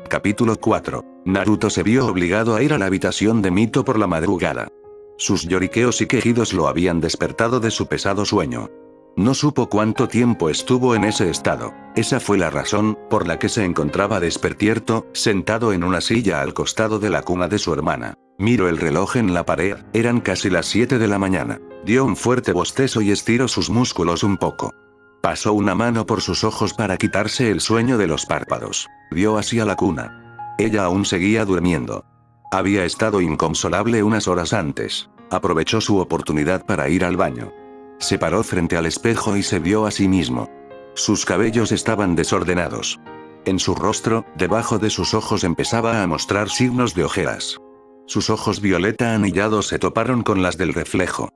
Capítulo 4. Naruto se vio obligado a ir a la habitación de Mito por la madrugada. Sus lloriqueos y quejidos lo habían despertado de su pesado sueño. No supo cuánto tiempo estuvo en ese estado. Esa fue la razón por la que se encontraba despierto, sentado en una silla al costado de la cuna de su hermana. Miró el reloj en la pared, eran casi las 7 de la mañana. Dio un fuerte bostezo y estiró sus músculos un poco. Pasó una mano por sus ojos para quitarse el sueño de los párpados. Vio hacia la cuna. Ella aún seguía durmiendo. Había estado inconsolable unas horas antes. Aprovechó su oportunidad para ir al baño. Se paró frente al espejo y se vio a sí mismo. Sus cabellos estaban desordenados. En su rostro, debajo de sus ojos empezaba a mostrar signos de ojeras. Sus ojos violeta anillados se toparon con las del reflejo.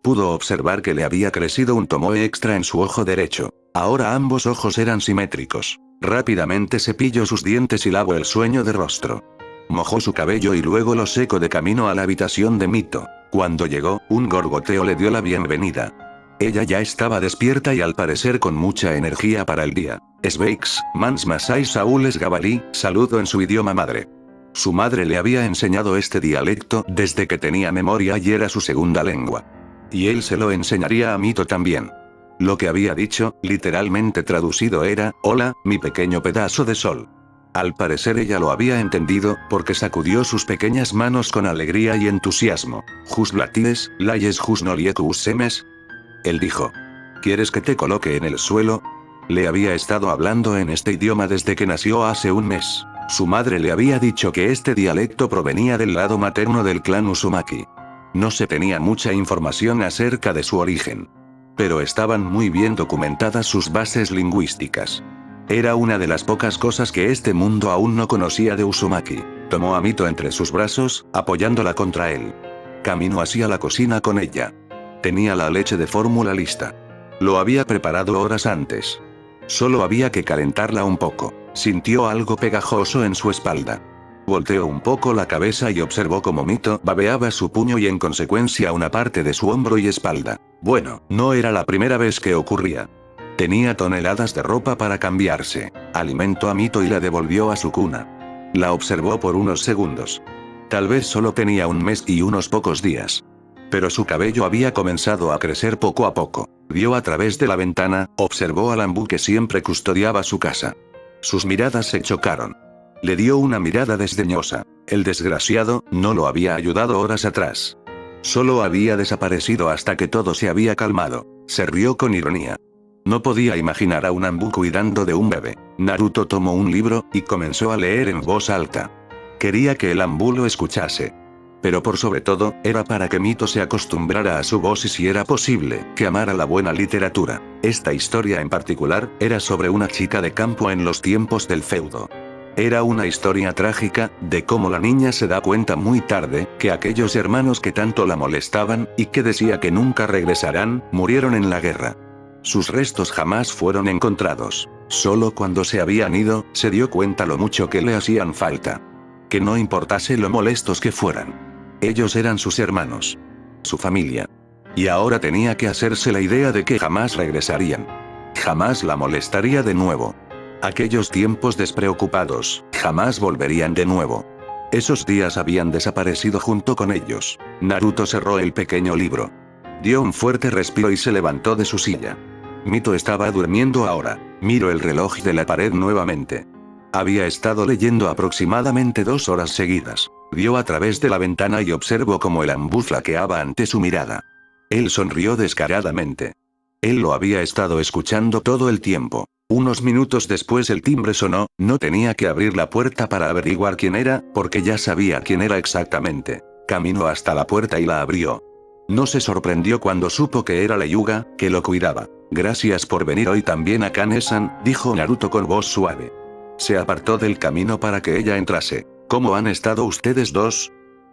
Pudo observar que le había crecido un tomoe extra en su ojo derecho. Ahora ambos ojos eran simétricos. Rápidamente cepilló sus dientes y lavó el sueño de rostro. Mojó su cabello y luego lo secó de camino a la habitación de Mito. Cuando llegó, un gorgoteo le dio la bienvenida. Ella ya estaba despierta y al parecer con mucha energía para el día. Sveix, Mans Masai Saúl es Gabalí, saludo en su idioma madre. Su madre le había enseñado este dialecto desde que tenía memoria y era su segunda lengua. Y él se lo enseñaría a Mito también. Lo que había dicho, literalmente traducido era, hola, mi pequeño pedazo de sol. Al parecer ella lo había entendido, porque sacudió sus pequeñas manos con alegría y entusiasmo. Jus blatides, layes jus nolietus semes. Él dijo. ¿Quieres que te coloque en el suelo? Le había estado hablando en este idioma desde que nació hace un mes. Su madre le había dicho que este dialecto provenía del lado materno del clan Uzumaki. No se tenía mucha información acerca de su origen. Pero estaban muy bien documentadas sus bases lingüísticas. Era una de las pocas cosas que este mundo aún no conocía de Uzumaki. Tomó a Mito entre sus brazos, apoyándola contra él. Caminó hacia la cocina con ella. Tenía la leche de fórmula lista. Lo había preparado horas antes. Solo había que calentarla un poco. Sintió algo pegajoso en su espalda. Volteó un poco la cabeza y observó cómo Mito babeaba su puño y en consecuencia una parte de su hombro y espalda. Bueno, no era la primera vez que ocurría. Tenía toneladas de ropa para cambiarse. Alimentó a Mito y la devolvió a su cuna. La observó por unos segundos. Tal vez solo tenía un mes y unos pocos días. Pero su cabello había comenzado a crecer poco a poco. Vio a través de la ventana, observó al Anbu que siempre custodiaba su casa. Sus miradas se chocaron. Le dio una mirada desdeñosa. El desgraciado no lo había ayudado horas atrás. Solo había desaparecido hasta que todo se había calmado. Se rió con ironía. No podía imaginar a un Anbu cuidando de un bebé. Naruto tomó un libro y comenzó a leer en voz alta. Quería que el Anbu lo escuchase. Pero por sobre todo, era para que Mito se acostumbrara a su voz y si era posible, que amara la buena literatura. Esta historia en particular, era sobre una chica de campo en los tiempos del feudo. Era una historia trágica, de cómo la niña se da cuenta muy tarde, que aquellos hermanos que tanto la molestaban, y que decía que nunca regresarán, murieron en la guerra. Sus restos jamás fueron encontrados. Solo cuando se habían ido, se dio cuenta lo mucho que le hacían falta. Que no importase lo molestos que fueran. Ellos eran sus hermanos. Su familia. Y ahora tenía que hacerse la idea de que jamás regresarían. Jamás la molestaría de nuevo. Aquellos tiempos despreocupados, jamás volverían de nuevo. Esos días habían desaparecido junto con ellos. Naruto cerró el pequeño libro. Dio un fuerte respiro y se levantó de su silla. Mito estaba durmiendo ahora. Miró el reloj de la pared nuevamente. Había estado leyendo aproximadamente 2 horas seguidas. Vio a través de la ventana y observó cómo el Anbu flaqueaba ante su mirada. Él sonrió descaradamente. Él lo había estado escuchando todo el tiempo. Unos minutos después el timbre sonó, no tenía que abrir la puerta para averiguar quién era, porque ya sabía quién era exactamente. Caminó hasta la puerta y la abrió. No se sorprendió cuando supo que era la Hyuga, que lo cuidaba. Gracias por venir hoy también a Kane-san, dijo Naruto con voz suave. Se apartó del camino para que ella entrase. ¿Cómo han estado ustedes dos?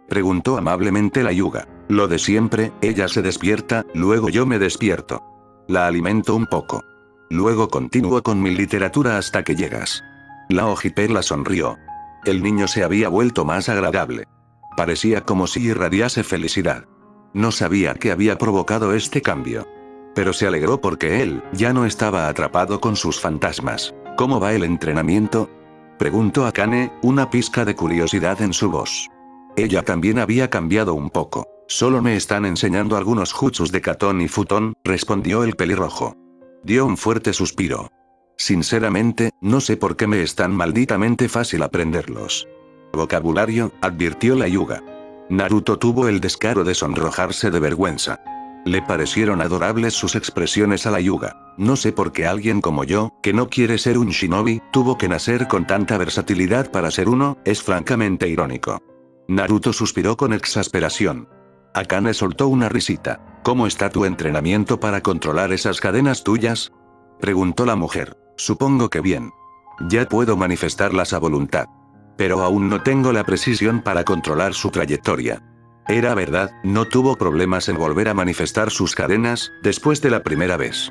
Preguntó amablemente la Hyuga. Lo de siempre, ella se despierta, luego yo me despierto. La alimento un poco. Luego continúo con mi literatura hasta que llegas. La Ojipela sonrió. El niño se había vuelto más agradable. Parecía como si irradiase felicidad. No sabía qué había provocado este cambio. Pero se alegró porque él ya no estaba atrapado con sus fantasmas. ¿Cómo va el entrenamiento? Preguntó Akane, una pizca de curiosidad en su voz. Ella también había cambiado un poco. Solo me están enseñando algunos jutsus de Katon y Futon, respondió el pelirrojo. Dio un fuerte suspiro. Sinceramente, no sé por qué me es tan malditamente fácil aprenderlos. Vocabulario, advirtió la Hyuga. Naruto tuvo el descaro de sonrojarse de vergüenza. Le parecieron adorables sus expresiones a la Hyuga. No sé por qué alguien como yo, que no quiere ser un shinobi, tuvo que nacer con tanta versatilidad para ser uno, es francamente irónico. Naruto suspiró con exasperación. Akane soltó una risita. ¿Cómo está tu entrenamiento para controlar esas cadenas tuyas? Preguntó la mujer. Supongo que bien. Ya puedo manifestarlas a voluntad. Pero aún no tengo la precisión para controlar su trayectoria. Era verdad, no tuvo problemas en volver a manifestar sus cadenas, después de la primera vez.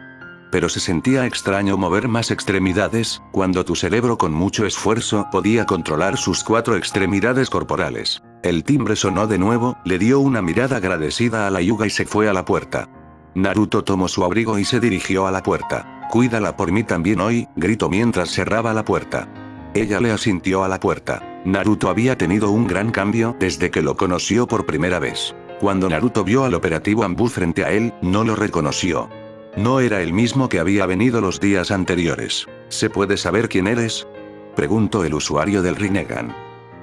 Pero se sentía extraño mover más extremidades, cuando tu cerebro con mucho esfuerzo podía controlar sus 4 extremidades corporales. El timbre sonó de nuevo, le dio una mirada agradecida a la Hyuga y se fue a la puerta. Naruto tomó su abrigo y se dirigió a la puerta. Cuídala por mí también hoy, gritó mientras cerraba la puerta. Ella le asintió a la puerta. Naruto había tenido un gran cambio desde que lo conoció por primera vez. Cuando Naruto vio al operativo Ambu frente a él, no lo reconoció. No era el mismo que había venido los días anteriores. ¿Se puede saber quién eres? Preguntó el usuario del Rinnegan.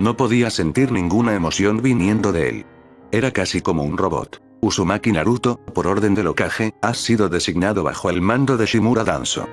No podía sentir ninguna emoción viniendo de él. Era casi como un robot. Uzumaki Naruto, por orden del Hokage, has sido designado bajo el mando de Shimura Danzo.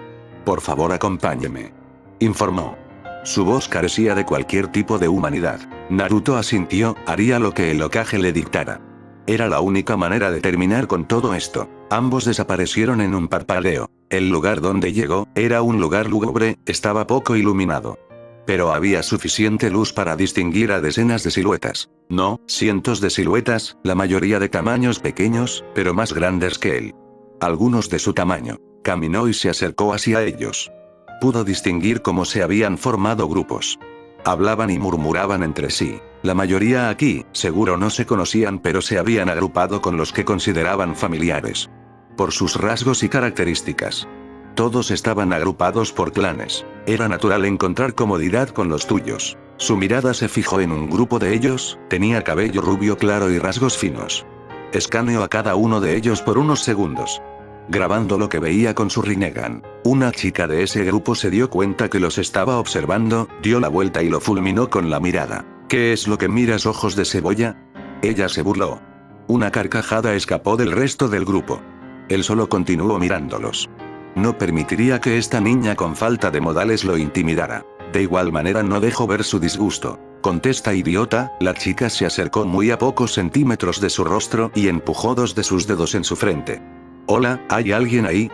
Por favor acompáñeme. Informó. Su voz carecía de cualquier tipo de humanidad. Naruto asintió, haría lo que el Hokage le dictara. Era la única manera de terminar con todo esto. Ambos desaparecieron en un parpadeo. El lugar donde llegó, era un lugar lúgubre, estaba poco iluminado. Pero había suficiente luz para distinguir a decenas de siluetas. No, cientos de siluetas, la mayoría de tamaños pequeños, pero más grandes que él. Algunos de su tamaño. Caminó y se acercó hacia ellos. Pudo distinguir cómo se habían formado grupos. Hablaban y murmuraban entre sí. La mayoría aquí, seguro no se conocían pero se habían agrupado con los que consideraban familiares. Por sus rasgos y características. Todos estaban agrupados por clanes. Era natural encontrar comodidad con los tuyos. Su mirada se fijó en un grupo de ellos, tenía cabello rubio claro y rasgos finos. Escaneó a cada uno de ellos por unos segundos. Grabando lo que veía con su Rinnegan. Una chica de ese grupo se dio cuenta que los estaba observando, dio la vuelta y lo fulminó con la mirada. ¿Qué es lo que miras, ojos de cebolla? Ella se burló. Una carcajada escapó del resto del grupo. Él solo continuó mirándolos. No permitiría que esta niña con falta de modales lo intimidara. De igual manera no dejó ver su disgusto. Contesta, idiota. La chica se acercó muy a pocos centímetros de su rostro y empujó 2 de sus dedos en su frente. Hola, ¿hay alguien ahí?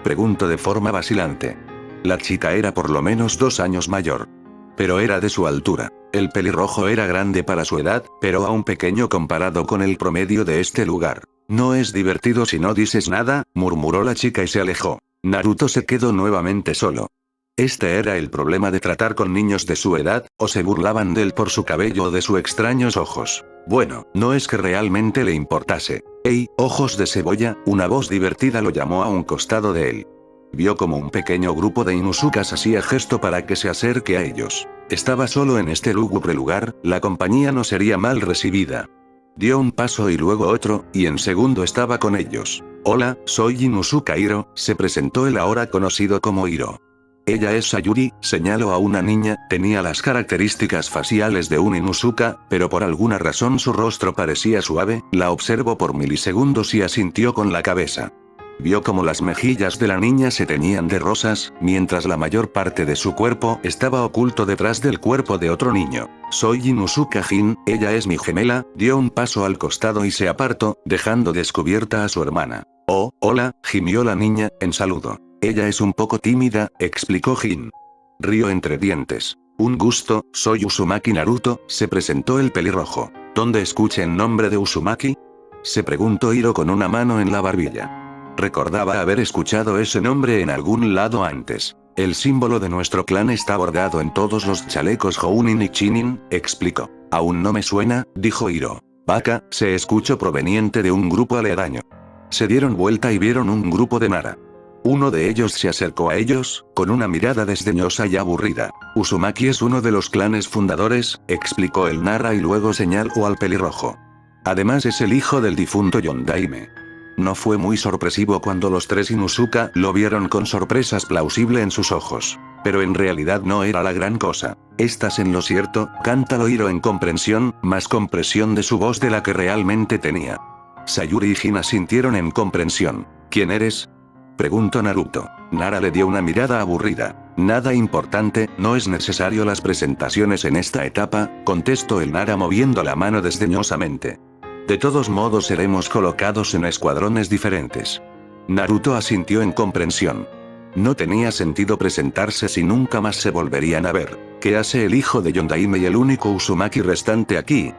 Preguntó de forma vacilante. La chica era por lo menos 2 años mayor. Pero era de su altura. El pelirrojo era grande para su edad, pero aún pequeño comparado con el promedio de este lugar. No es divertido si no dices nada, murmuró la chica y se alejó. Naruto se quedó nuevamente solo. Este era el problema de tratar con niños de su edad, o se burlaban de él por su cabello o de sus extraños ojos. Bueno, no es que realmente le importase. ¡Ey, ojos de cebolla! Una voz divertida lo llamó a un costado de él. Vio como un pequeño grupo de Inuzukas hacía gesto para que se acerque a ellos. Estaba solo en este lúgubre lugar, la compañía no sería mal recibida. Dio un paso y luego otro, y en segundo estaba con ellos. Hola, soy Inuzuka Hiro, se presentó el ahora conocido como Hiro. Ella es Sayuri, señaló a una niña, tenía las características faciales de un Inuzuka, pero por alguna razón su rostro parecía suave, la observó por milisegundos y asintió con la cabeza. Vio como las mejillas de la niña se teñían de rosas, mientras la mayor parte de su cuerpo estaba oculto detrás del cuerpo de otro niño. Soy Inuzuka Jin, ella es mi gemela, dio un paso al costado y se apartó, dejando descubierta a su hermana. Oh, hola, gimió la niña, en saludo. Ella es un poco tímida, explicó Jin. Rió entre dientes. Un gusto, soy Uzumaki Naruto, se presentó el pelirrojo. ¿Dónde escuché el nombre de Uzumaki? Se preguntó Hiro con una mano en la barbilla. Recordaba haber escuchado ese nombre en algún lado antes. El símbolo de nuestro clan está bordado en todos los chalecos Jounin y Chinin, explicó. Aún no me suena, dijo Hiro. Baka, se escuchó proveniente de un grupo aledaño. Se dieron vuelta y vieron un grupo de Nara. Uno de ellos se acercó a ellos, con una mirada desdeñosa y aburrida. Uzumaki es uno de los clanes fundadores, explicó el Nara y luego señaló al pelirrojo. Además es el hijo del difunto Yondaime. No fue muy sorpresivo cuando los tres Inuzuka lo vieron con sorpresas plausible en sus ojos. Pero en realidad no era la gran cosa. ¿Estás en lo cierto? Cántalo Hiro en comprensión, más compresión de su voz de la que realmente tenía. Sayuri y Hina sintieron en comprensión. ¿Quién eres? Preguntó Naruto. Nara le dio una mirada aburrida. Nada importante, no es necesario las presentaciones en esta etapa, contestó el Nara moviendo la mano desdeñosamente. De todos modos seremos colocados en escuadrones diferentes. Naruto asintió en comprensión. No tenía sentido presentarse si nunca más se volverían a ver. ¿Qué hace el hijo de Yondaime y el único Uzumaki restante aquí?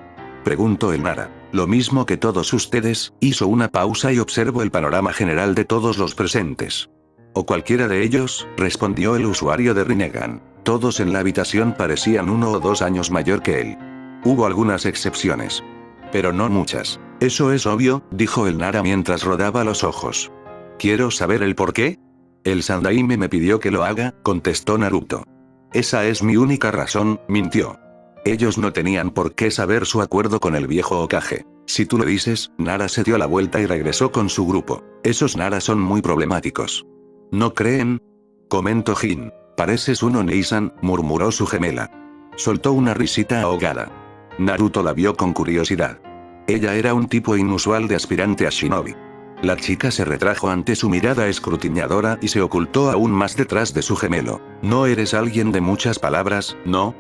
Preguntó el Nara. Lo mismo que todos ustedes, hizo una pausa y observó el panorama general de todos los presentes. O cualquiera de ellos, respondió el usuario de Rinnegan. Todos en la habitación parecían 1 o 2 años mayor que él. Hubo algunas excepciones. Pero no muchas. Eso es obvio, dijo el Nara mientras rodaba los ojos. ¿Quiero saber el por qué? El Sandaime me pidió que lo haga, contestó Naruto. Esa es mi única razón, mintió. Ellos no tenían por qué saber su acuerdo con el viejo Hokage. Si tú lo dices, Nara se dio la vuelta y regresó con su grupo. Esos Nara son muy problemáticos. ¿No creen? Comentó Jin. Pareces un Oneisan, murmuró su gemela. Soltó una risita ahogada. Naruto la vio con curiosidad. Ella era un tipo inusual de aspirante a shinobi. La chica se retrajo ante su mirada escrutinadora y se ocultó aún más detrás de su gemelo. ¿No eres alguien de muchas palabras, no?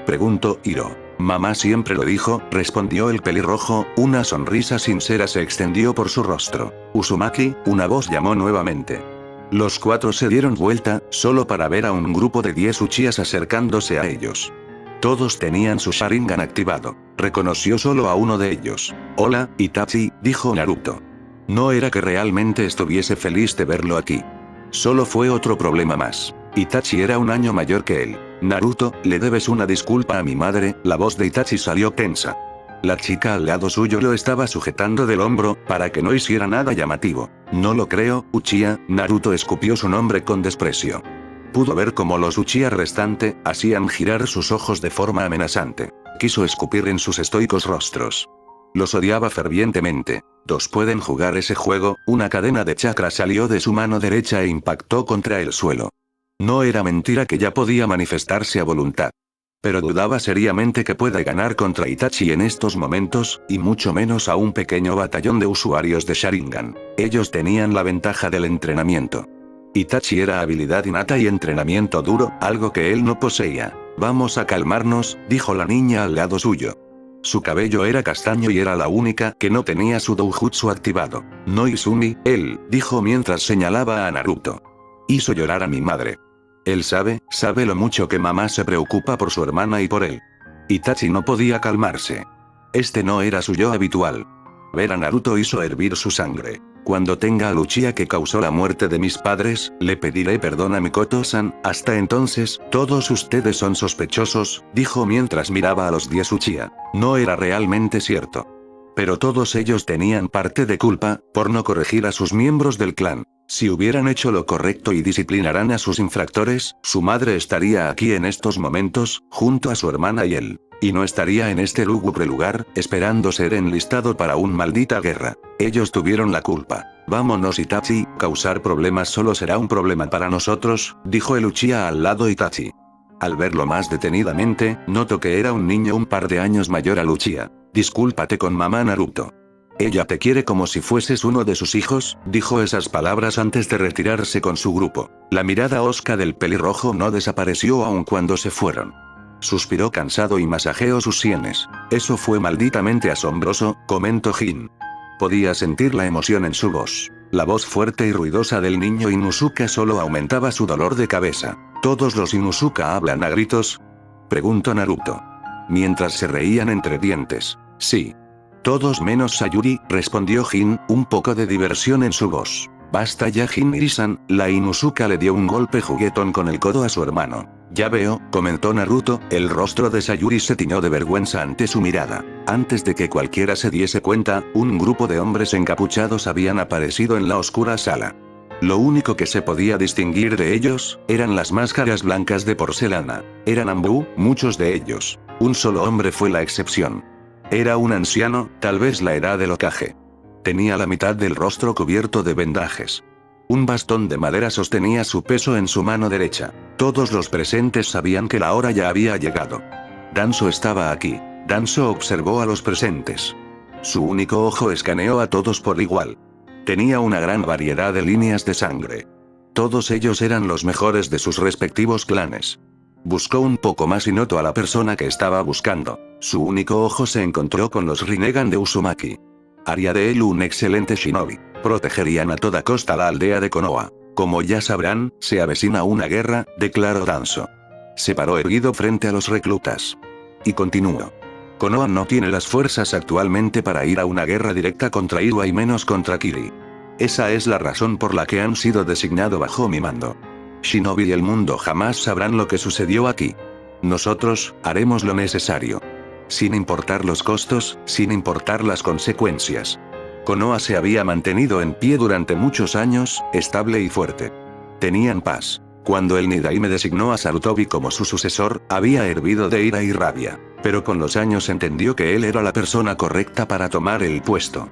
Preguntó Hiro. Mamá siempre lo dijo, respondió el pelirrojo, una sonrisa sincera se extendió por su rostro. Uzumaki, una voz llamó nuevamente. Los cuatro se dieron vuelta, solo para ver a un grupo de 10 Uchihas acercándose a ellos. Todos tenían su Sharingan activado. Reconoció solo a uno de ellos. Hola, Itachi, dijo Naruto. No era que realmente estuviese feliz de verlo aquí. Solo fue otro problema más. Itachi era 1 año mayor que él. Naruto, le debes una disculpa a mi madre, la voz de Itachi salió tensa. La chica al lado suyo lo estaba sujetando del hombro, para que no hiciera nada llamativo. No lo creo, Uchiha, Naruto escupió su nombre con desprecio. Pudo ver cómo los Uchiha restante, hacían girar sus ojos de forma amenazante. Quiso escupir en sus estoicos rostros. Los odiaba fervientemente. Dos pueden jugar ese juego, una cadena de chakra salió de su mano derecha e impactó contra el suelo. No era mentira que ya podía manifestarse a voluntad. Pero dudaba seriamente que pueda ganar contra Itachi en estos momentos, y mucho menos a un pequeño batallón de usuarios de Sharingan. Ellos tenían la ventaja del entrenamiento. Itachi era habilidad innata y entrenamiento duro, algo que él no poseía. Vamos a calmarnos, dijo la niña al lado suyo. Su cabello era castaño y era la única que no tenía su doujutsu activado. No Izumi, él, dijo mientras señalaba a Naruto. Hizo llorar a mi madre. Él sabe lo mucho que mamá se preocupa por su hermana y por él. Itachi no podía calmarse. Este no era su yo habitual. Ver a Naruto hizo hervir su sangre. Cuando tenga al Uchiha que causó la muerte de mis padres, le pediré perdón a Mikoto-san, hasta entonces, todos ustedes son sospechosos, dijo mientras miraba a los 10 Uchiha. No era realmente cierto. Pero todos ellos tenían parte de culpa, por no corregir a sus miembros del clan. Si hubieran hecho lo correcto y disciplinaran a sus infractores, su madre estaría aquí en estos momentos, junto a su hermana y él. Y no estaría en este lúgubre lugar, esperando ser enlistado para una maldita guerra. Ellos tuvieron la culpa. Vámonos Itachi, causar problemas solo será un problema para nosotros, dijo el Uchiha al lado Itachi. Al verlo más detenidamente, notó que era un niño un par de años mayor al Uchiha. Discúlpate con mamá Naruto. Ella te quiere como si fueses uno de sus hijos, dijo esas palabras antes de retirarse con su grupo. La mirada hosca del pelirrojo no desapareció aun cuando se fueron. Suspiró cansado y masajeó sus sienes. Eso fue malditamente asombroso, comentó Jin. Podía sentir la emoción en su voz. La voz fuerte y ruidosa del niño Inuzuka solo aumentaba su dolor de cabeza. ¿Todos los Inuzuka hablan a gritos?, preguntó Naruto. Mientras se reían entre dientes. Sí. Todos menos Sayuri, respondió Jin, un poco de diversión en su voz. Basta ya Jin-san, la Inuzuka le dio un golpe juguetón con el codo a su hermano. Ya veo, comentó Naruto, el rostro de Sayuri se tiñó de vergüenza ante su mirada. Antes de que cualquiera se diese cuenta, un grupo de hombres encapuchados habían aparecido en la oscura sala. Lo único que se podía distinguir de ellos, eran las máscaras blancas de porcelana. Eran Anbu, muchos de ellos. Un solo hombre fue la excepción. Era un anciano, tal vez la edad del ocaje. Tenía la mitad del rostro cubierto de vendajes. Un bastón de madera sostenía su peso en su mano derecha. Todos los presentes sabían que la hora ya había llegado. Danzo estaba aquí. Danzo observó a los presentes. Su único ojo escaneó a todos por igual. Tenía una gran variedad de líneas de sangre. Todos ellos eran los mejores de sus respectivos clanes. Buscó un poco más y notó a la persona que estaba buscando. Su único ojo se encontró con los Rinnegan de Uzumaki. Haría de él un excelente shinobi. Protegerían a toda costa la aldea de Konoha. Como ya sabrán, se avecina una guerra, declaró Danzo. Se paró erguido frente a los reclutas. Y continuó. Konoha no tiene las fuerzas actualmente para ir a una guerra directa contra Iwa y menos contra Kiri. Esa es la razón por la que han sido designados bajo mi mando. Shinobi y el mundo jamás sabrán lo que sucedió aquí. Nosotros, haremos lo necesario. Sin importar los costos, sin importar las consecuencias. Konoha se había mantenido en pie durante muchos años, estable y fuerte. Tenían paz. Cuando el Nidaime designó a Sarutobi como su sucesor, había hervido de ira y rabia. Pero con los años entendió que él era la persona correcta para tomar el puesto.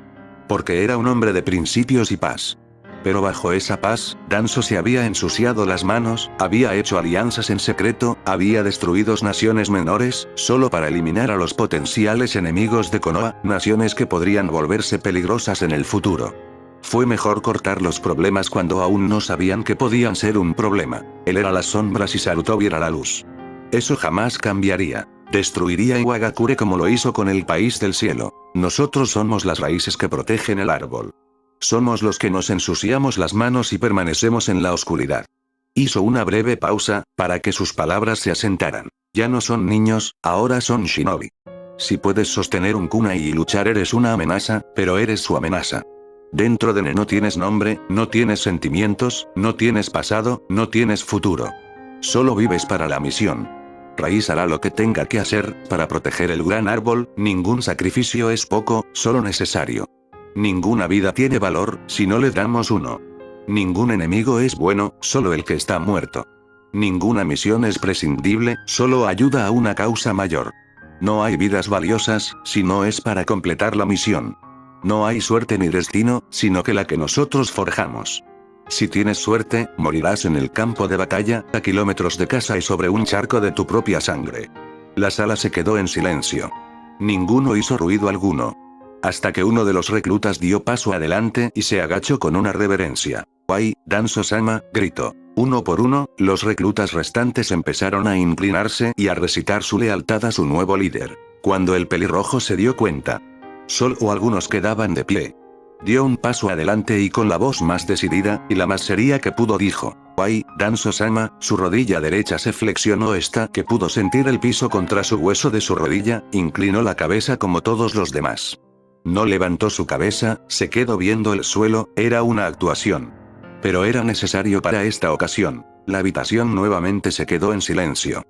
Porque era un hombre de principios y paz. Pero bajo esa paz, Danzo se había ensuciado las manos, había hecho alianzas en secreto, había destruido naciones menores, solo para eliminar a los potenciales enemigos de Konoha, naciones que podrían volverse peligrosas en el futuro. Fue mejor cortar los problemas cuando aún no sabían que podían ser un problema. Él era las sombras y Sarutobi era la luz. Eso jamás cambiaría. Destruiría Iwagakure como lo hizo con el país del cielo. Nosotros somos las raíces que protegen el árbol. Somos los que nos ensuciamos las manos y permanecemos en la oscuridad. Hizo una breve pausa, para que sus palabras se asentaran. Ya no son niños, ahora son shinobi. Si puedes sostener un kunai y luchar eres una amenaza, pero eres su amenaza. Dentro de Nen no tienes nombre, no tienes sentimientos, no tienes pasado, no tienes futuro. Solo vives para la misión. Raíz hará lo que tenga que hacer, para proteger el gran árbol, ningún sacrificio es poco, solo necesario. Ninguna vida tiene valor, si no le damos uno. Ningún enemigo es bueno, solo el que está muerto. Ninguna misión es prescindible, solo ayuda a una causa mayor. No hay vidas valiosas, si no es para completar la misión. No hay suerte ni destino, sino que la que nosotros forjamos. Si tienes suerte, morirás en el campo de batalla, a kilómetros de casa y sobre un charco de tu propia sangre. La sala se quedó en silencio. Ninguno hizo ruido alguno. Hasta que uno de los reclutas dio paso adelante y se agachó con una reverencia. «Wai, Danzo-sama», gritó. Uno por uno, los reclutas restantes empezaron a inclinarse y a recitar su lealtad a su nuevo líder. Cuando el pelirrojo se dio cuenta, solo algunos quedaban de pie. Dio un paso adelante y con la voz más decidida, y la más seria que pudo dijo, «Wai, Danzo-sama», su rodilla derecha se flexionó hasta que pudo sentir el piso contra su hueso de su rodilla, inclinó la cabeza como todos los demás. No levantó su cabeza, se quedó viendo el suelo, era una actuación. Pero era necesario para esta ocasión. La habitación nuevamente se quedó en silencio.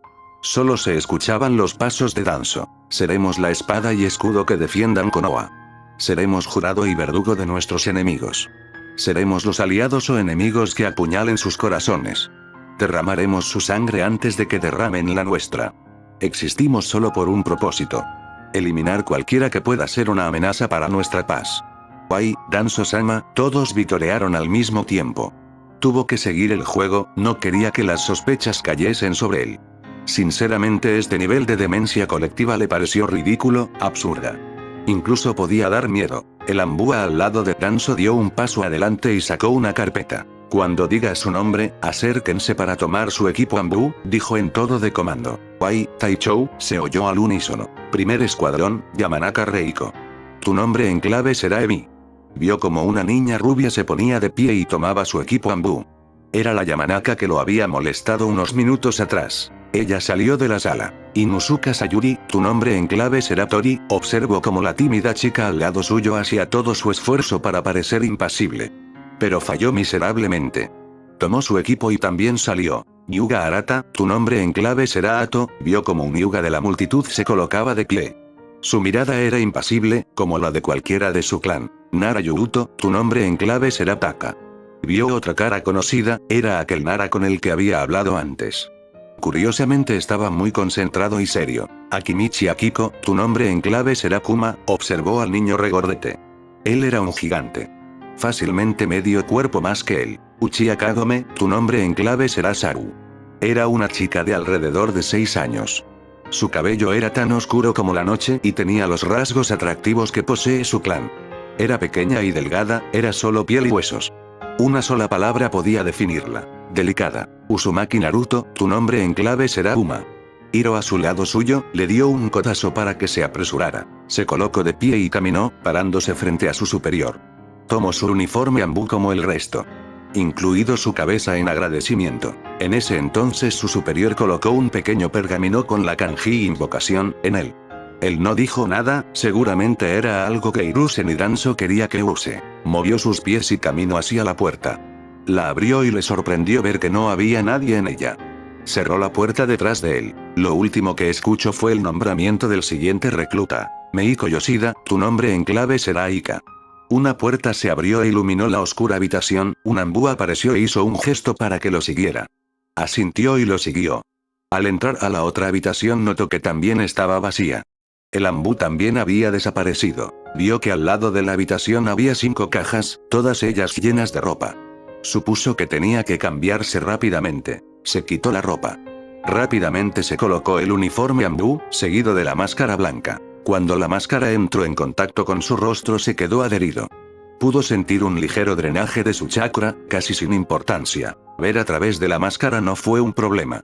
Solo se escuchaban los pasos de Danzo. Seremos la espada y escudo que defiendan Konoha. Seremos jurado y verdugo de nuestros enemigos. Seremos los aliados o enemigos que apuñalen sus corazones. Derramaremos su sangre antes de que derramen la nuestra. Existimos solo por un propósito. Eliminar cualquiera que pueda ser una amenaza para nuestra paz. Wai, Danzo-sama, todos vitorearon al mismo tiempo. Tuvo que seguir el juego, no quería que las sospechas cayesen sobre él. Sinceramente este nivel de demencia colectiva le pareció ridículo, absurda. Incluso podía dar miedo. El ambúa al lado de Danzo dio un paso adelante y sacó una carpeta. Cuando diga su nombre, acérquense para tomar su equipo ambú, dijo en todo de comando. Wai, Taichou, se oyó al unísono. Primer escuadrón, Yamanaka Reiko. Tu nombre en clave será Emi. Vio como una niña rubia se ponía de pie y tomaba su equipo ambú. Era la Yamanaka que lo había molestado unos minutos atrás. Ella salió de la sala. Inuzuka Sayuri, tu nombre en clave será Tori, observó como la tímida chica al lado suyo hacía todo su esfuerzo para parecer impasible. Pero falló miserablemente. Tomó su equipo y también salió. Hyuga Arata, tu nombre en clave será Ato, vio como un Hyuga de la multitud se colocaba de pie. Su mirada era impasible, como la de cualquiera de su clan. Nara Yuuto, tu nombre en clave será Taka. Vio otra cara conocida, era aquel Nara con el que había hablado antes. Curiosamente estaba muy concentrado y serio. Akimichi Akiko, tu nombre en clave será Kuma, observó al niño regordete. Él era un gigante. Fácilmente medio cuerpo más que él. Uchiha Kagome, tu nombre en clave será Saru. Era una chica de alrededor de 6 años. Su cabello era tan oscuro como la noche y tenía los rasgos atractivos que posee su clan. Era pequeña y delgada, era solo piel y huesos. Una sola palabra podía definirla. Delicada. Uzumaki Naruto, tu nombre en clave será Uma. Hiro a su lado suyo, le dio un codazo para que se apresurara. Se colocó de pie y caminó, parándose frente a su superior. Tomó su uniforme Anbu como el resto. Incluido su cabeza en agradecimiento. En ese entonces su superior colocó un pequeño pergamino con la kanji invocación en él. Él no dijo nada, seguramente era algo que Hiruzen y Danzo quería que use. Movió sus pies y caminó hacia la puerta. La abrió y le sorprendió ver que no había nadie en ella. Cerró la puerta detrás de él. Lo último que escuchó fue el nombramiento del siguiente recluta. Meiko Yoshida, tu nombre en clave será Ika. Una puerta se abrió e iluminó la oscura habitación, un Anbu apareció e hizo un gesto para que lo siguiera. Asintió y lo siguió. Al entrar a la otra habitación notó que también estaba vacía. El Anbu también había desaparecido. Vio que al lado de la habitación había 5 cajas, todas ellas llenas de ropa. Supuso que tenía que cambiarse rápidamente. Se quitó la ropa. Rápidamente se colocó el uniforme Anbu, seguido de la máscara blanca. Cuando la máscara entró en contacto con su rostro se quedó adherido. Pudo sentir un ligero drenaje de su chakra, casi sin importancia. Ver a través de la máscara no fue un problema.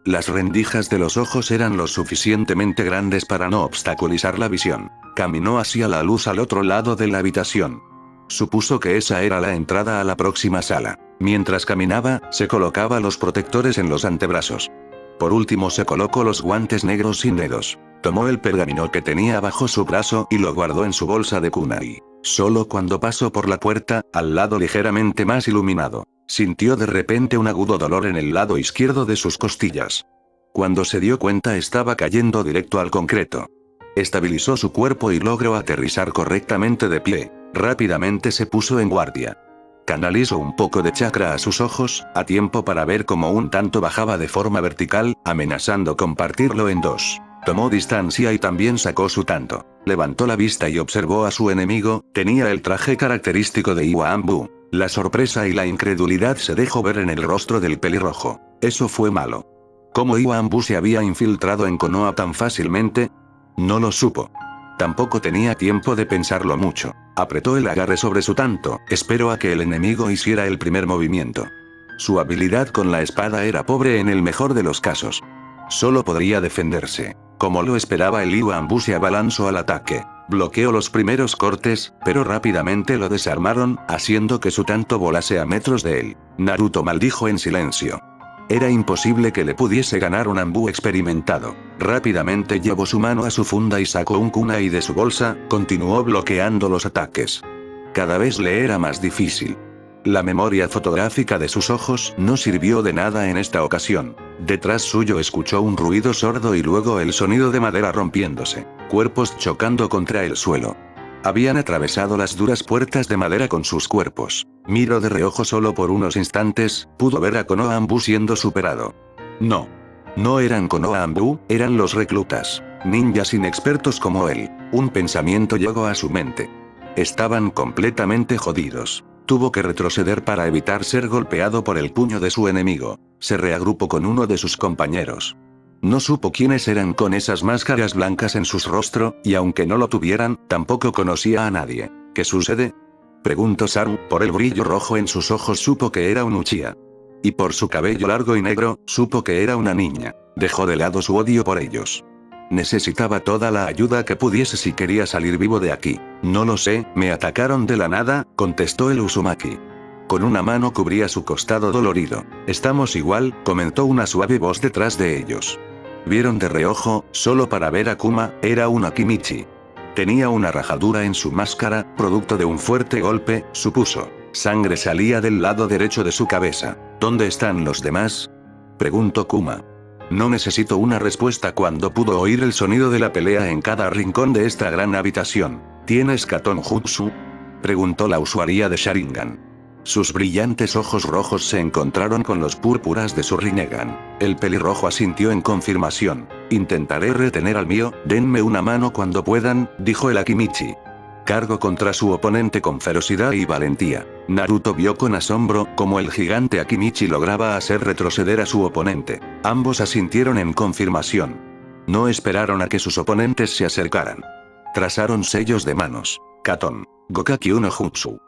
Las rendijas de los ojos eran lo suficientemente grandes para no obstaculizar la visión. Caminó hacia la luz al otro lado de la habitación. Supuso que esa era la entrada a la próxima sala. Mientras caminaba, se colocaba los protectores en los antebrazos. Por último se colocó los guantes negros sin dedos. Tomó el pergamino que tenía bajo su brazo y lo guardó en su bolsa de kunai. Solo cuando pasó por la puerta, al lado ligeramente más iluminado, sintió de repente un agudo dolor en el lado izquierdo de sus costillas. Cuando se dio cuenta estaba cayendo directo al concreto. Estabilizó su cuerpo y logró aterrizar correctamente de pie. Rápidamente se puso en guardia. Canalizó un poco de chakra a sus ojos, a tiempo para ver cómo un tanto bajaba de forma vertical, amenazando con partirlo en dos. Tomó distancia y también sacó su tanto. Levantó la vista y observó a su enemigo, tenía el traje característico de Iwa Anbu. La sorpresa y la incredulidad se dejó ver en el rostro del pelirrojo. Eso fue malo. ¿Cómo Iwa Anbu se había infiltrado en Konoha tan fácilmente? No lo supo. Tampoco tenía tiempo de pensarlo mucho. Apretó el agarre sobre su tanto, esperó a que el enemigo hiciera el primer movimiento. Su habilidad con la espada era pobre en el mejor de los casos. Solo podría defenderse. Como lo esperaba, el Iwa Anbu se abalanzó al ataque. Bloqueó los primeros cortes, pero rápidamente lo desarmaron, haciendo que su tanto volase a metros de él. Naruto maldijo en silencio. Era imposible que le pudiese ganar un Anbu experimentado. Rápidamente llevó su mano a su funda y sacó un kunai de su bolsa, continuó bloqueando los ataques. Cada vez le era más difícil. La memoria fotográfica de sus ojos no sirvió de nada en esta ocasión. Detrás suyo escuchó un ruido sordo y luego el sonido de madera rompiéndose, cuerpos chocando contra el suelo. Habían atravesado las duras puertas de madera con sus cuerpos. Miró de reojo solo por unos instantes, pudo ver a Konoha Anbu siendo superado. No eran Konoha Anbu, eran los reclutas. Ninjas inexpertos como él. Un pensamiento llegó a su mente. Estaban completamente jodidos. Tuvo que retroceder para evitar ser golpeado por el puño de su enemigo. Se reagrupó con uno de sus compañeros. No supo quiénes eran con esas máscaras blancas en sus rostros, y aunque no lo tuvieran, tampoco conocía a nadie. ¿Qué sucede?, preguntó Saru. Por el brillo rojo en sus ojos supo que era un Uchiha. Y por su cabello largo y negro, supo que era una niña. Dejó de lado su odio por ellos. Necesitaba toda la ayuda que pudiese si quería salir vivo de aquí. No lo sé, me atacaron de la nada, contestó el Uzumaki. Con una mano cubría su costado dolorido. Estamos igual, comentó una suave voz detrás de ellos. Vieron de reojo, solo para ver a Kuma, era un Akimichi. Tenía una rajadura en su máscara, producto de un fuerte golpe, supuso. Sangre salía del lado derecho de su cabeza. ¿Dónde están los demás?, preguntó Kuma. No necesito una respuesta cuando pudo oír el sonido de la pelea en cada rincón de esta gran habitación. ¿Tienes Katon Jutsu?, preguntó la usuaria de Sharingan. Sus brillantes ojos rojos se encontraron con los púrpuras de su Rinnegan. El pelirrojo asintió en confirmación. Intentaré retener al mío, denme una mano cuando puedan, dijo el Akimichi. Cargó contra su oponente con ferocidad y valentía. Naruto vio con asombro cómo el gigante Akimichi lograba hacer retroceder a su oponente. Ambos asintieron en confirmación. No esperaron a que sus oponentes se acercaran. Trazaron sellos de manos. Katon. Gokaki no Jutsu.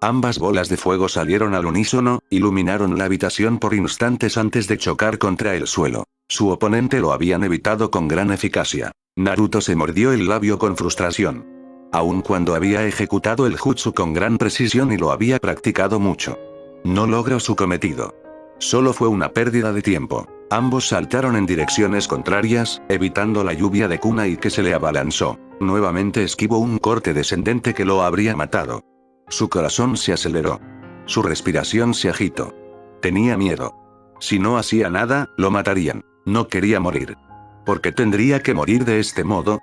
Ambas bolas de fuego salieron al unísono, iluminaron la habitación por instantes antes de chocar contra el suelo. Su oponente lo habían evitado con gran eficacia. Naruto se mordió el labio con frustración. Aun cuando había ejecutado el jutsu con gran precisión y lo había practicado mucho. No logró su cometido. Solo fue una pérdida de tiempo. Ambos saltaron en direcciones contrarias, evitando la lluvia de kunai que se le abalanzó. Nuevamente esquivó un corte descendente que lo habría matado. Su corazón se aceleró. Su respiración se agitó. Tenía miedo. Si no hacía nada, lo matarían. No quería morir. ¿Por qué tendría que morir de este modo?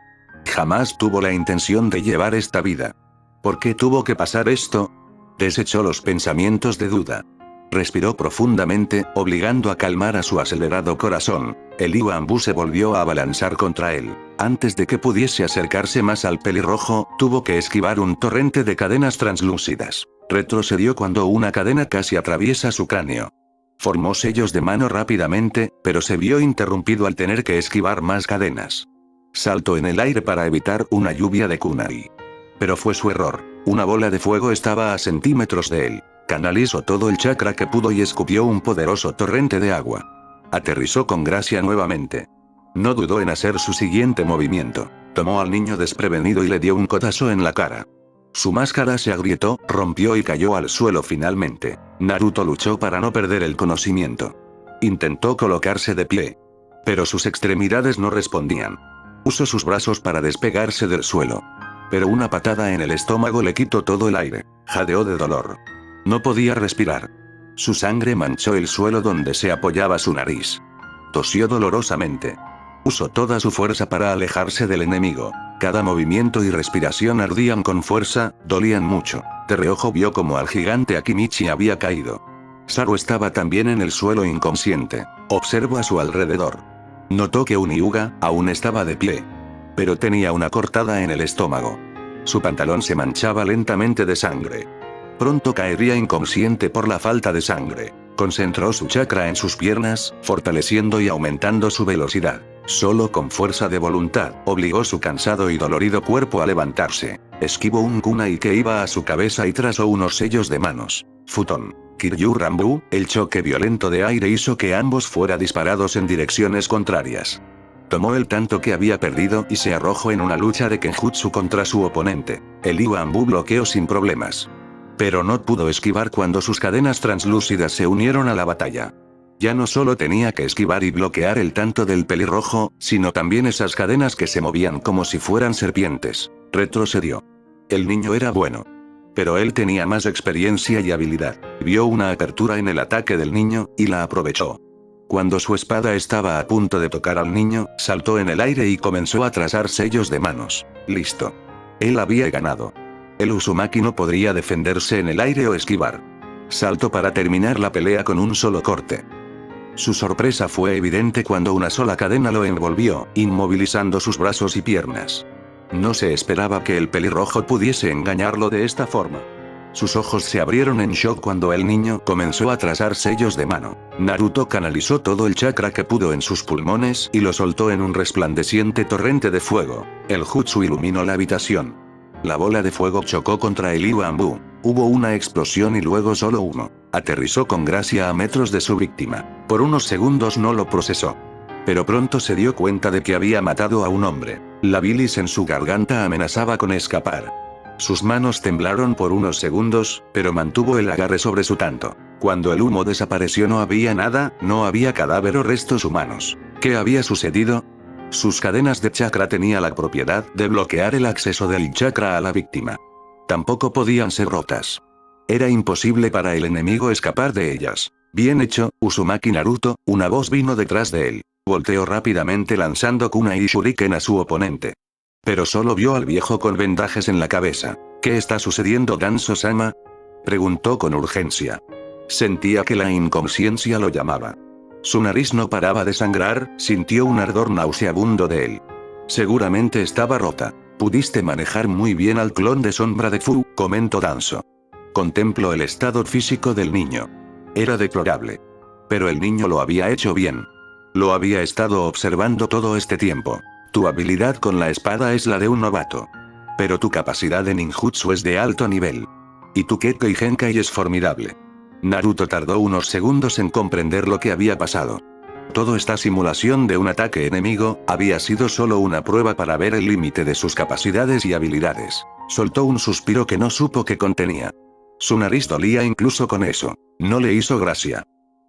Jamás tuvo la intención de llevar esta vida. ¿Por qué tuvo que pasar esto? Desechó los pensamientos de duda. Respiró profundamente, obligando a calmar a su acelerado corazón. El Iwambu se volvió a abalanzar contra él. Antes de que pudiese acercarse más al pelirrojo, tuvo que esquivar un torrente de cadenas translúcidas. Retrocedió cuando una cadena casi atraviesa su cráneo. Formó sellos de mano rápidamente, pero se vio interrumpido al tener que esquivar más cadenas. Saltó en el aire para evitar una lluvia de kunai. Pero fue su error. Una bola de fuego estaba a centímetros de él. Canalizó todo el chakra que pudo y escupió un poderoso torrente de agua. Aterrizó con gracia nuevamente. No dudó en hacer su siguiente movimiento. Tomó al niño desprevenido y le dio un codazo en la cara. Su máscara se agrietó, rompió y cayó al suelo finalmente. Naruto luchó para no perder el conocimiento. Intentó colocarse de pie. Pero sus extremidades no respondían. Usó sus brazos para despegarse del suelo. Pero una patada en el estómago le quitó todo el aire. Jadeó de dolor. No podía respirar. Su sangre manchó el suelo donde se apoyaba su nariz. Tosió dolorosamente. Usó toda su fuerza para alejarse del enemigo. Cada movimiento y respiración ardían con fuerza, dolían mucho. De reojo vio como al gigante Akimichi había caído. Saru estaba también en el suelo inconsciente. Observó a su alrededor. Notó que un Hyuga aún estaba de pie. Pero tenía una cortada en el estómago. Su pantalón se manchaba lentamente de sangre. Pronto caería inconsciente por la falta de sangre. Concentró su chakra en sus piernas, fortaleciendo y aumentando su velocidad. Solo con fuerza de voluntad, obligó su cansado y dolorido cuerpo a levantarse. Esquivó un kunai que iba a su cabeza y trazó unos sellos de manos. Futon. Kiryu Rambu, el choque violento de aire hizo que ambos fueran disparados en direcciones contrarias. Tomó el tanto que había perdido y se arrojó en una lucha de Kenjutsu contra su oponente. El Iwambu bloqueó sin problemas. Pero no pudo esquivar cuando sus cadenas translúcidas se unieron a la batalla. Ya no solo tenía que esquivar y bloquear el tanto del pelirrojo, sino también esas cadenas que se movían como si fueran serpientes. Retrocedió. El niño era bueno. Pero él tenía más experiencia y habilidad. Vio una apertura en el ataque del niño, y la aprovechó. Cuando su espada estaba a punto de tocar al niño, saltó en el aire y comenzó a trazar sellos de manos. Listo. Él había ganado. El Uzumaki no podría defenderse en el aire o esquivar. Saltó para terminar la pelea con un solo corte. Su sorpresa fue evidente cuando una sola cadena lo envolvió, inmovilizando sus brazos y piernas. No se esperaba que el pelirrojo pudiese engañarlo de esta forma. Sus ojos se abrieron en shock cuando el niño comenzó a trazar sellos de mano. Naruto canalizó todo el chakra que pudo en sus pulmones y lo soltó en un resplandeciente torrente de fuego. El jutsu iluminó la habitación. La bola de fuego chocó contra el Iwambu. Hubo una explosión y luego solo uno. Aterrizó con gracia a metros de su víctima. Por unos segundos no lo procesó. Pero pronto se dio cuenta de que había matado a un hombre. La bilis en su garganta amenazaba con escapar. Sus manos temblaron por unos segundos, pero mantuvo el agarre sobre su tanto. Cuando el humo desapareció no había nada, no había cadáver o restos humanos. ¿Qué había sucedido? Sus cadenas de chakra tenían la propiedad de bloquear el acceso del chakra a la víctima. Tampoco podían ser rotas. Era imposible para el enemigo escapar de ellas. Bien hecho, Uzumaki Naruto, una voz vino detrás de él. Volteó rápidamente lanzando kunai y shuriken a su oponente. Pero solo vio al viejo con vendajes en la cabeza. ¿Qué está sucediendo, Danzo-sama? Preguntó con urgencia. Sentía que la inconsciencia lo llamaba. Su nariz no paraba de sangrar, sintió un ardor nauseabundo de él. Seguramente estaba rota. Pudiste manejar muy bien al clon de sombra de Fu, comentó Danzo. Contempló el estado físico del niño. Era deplorable. Pero el niño lo había hecho bien. Lo había estado observando todo este tiempo. Tu habilidad con la espada es la de un novato. Pero tu capacidad de ninjutsu es de alto nivel. Y tu Kekkei Genkai es formidable. Naruto tardó unos segundos en comprender lo que había pasado. Toda esta simulación de un ataque enemigo, había sido solo una prueba para ver el límite de sus capacidades y habilidades. Soltó un suspiro que no supo que contenía. Su nariz dolía incluso con eso. No le hizo gracia.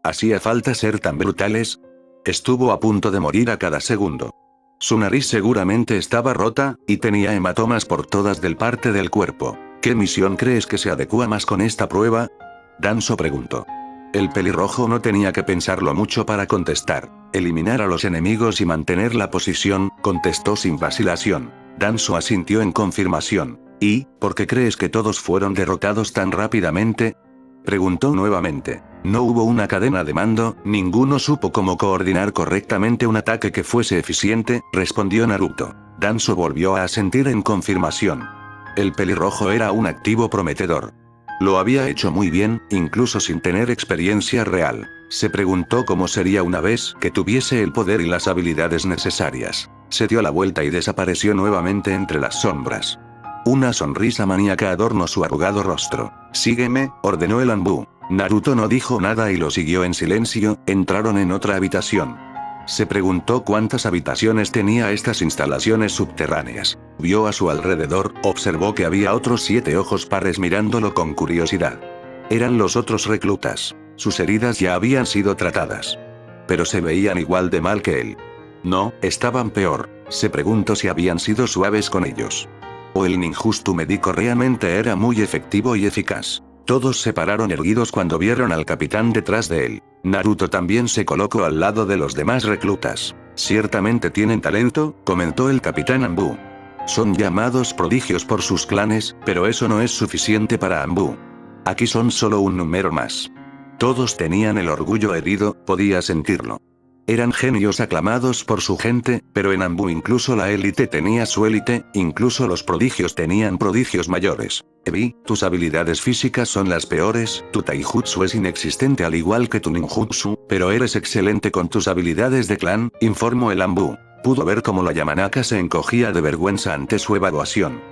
¿Hacía falta ser tan brutales? Estuvo a punto de morir a cada segundo. Su nariz seguramente estaba rota, y tenía hematomas por todas del parte del cuerpo. ¿Qué misión crees que se adecua más con esta prueba? Danzo preguntó. El pelirrojo no tenía que pensarlo mucho para contestar. Eliminar a los enemigos y mantener la posición, contestó sin vacilación. Danzo asintió en confirmación. ¿Y, por qué crees que todos fueron derrotados tan rápidamente? Preguntó nuevamente. No hubo una cadena de mando, ninguno supo cómo coordinar correctamente un ataque que fuese eficiente, respondió Naruto. Danzo volvió a asentir en confirmación. El pelirrojo era un activo prometedor. Lo había hecho muy bien, incluso sin tener experiencia real. Se preguntó cómo sería una vez que tuviese el poder y las habilidades necesarias. Se dio la vuelta y desapareció nuevamente entre las sombras. Una sonrisa maníaca adornó su arrugado rostro. Sígueme, ordenó el Anbu. Naruto no dijo nada y lo siguió en silencio. Entraron en otra habitación. Se preguntó cuántas habitaciones tenía estas instalaciones subterráneas. Vio a su alrededor, observó que había otros 7 ojos pares mirándolo con curiosidad. Eran los otros reclutas. Sus heridas ya habían sido tratadas. Pero se veían igual de mal que él. No, estaban peor. Se preguntó si habían sido suaves con ellos. O el ninjutsu médico realmente era muy efectivo y eficaz. Todos se pararon erguidos cuando vieron al capitán detrás de él. Naruto también se colocó al lado de los demás reclutas. Ciertamente tienen talento, comentó el capitán Anbu. Son llamados prodigios por sus clanes, pero eso no es suficiente para Anbu. Aquí son solo un número más. Todos tenían el orgullo herido, podía sentirlo. Eran genios aclamados por su gente, pero en Anbu incluso la élite tenía su élite, incluso los prodigios tenían prodigios mayores. Ebi, tus habilidades físicas son las peores, tu taijutsu es inexistente al igual que tu ninjutsu, pero eres excelente con tus habilidades de clan, informó el Anbu. Pudo ver cómo la Yamanaka se encogía de vergüenza ante su evaluación.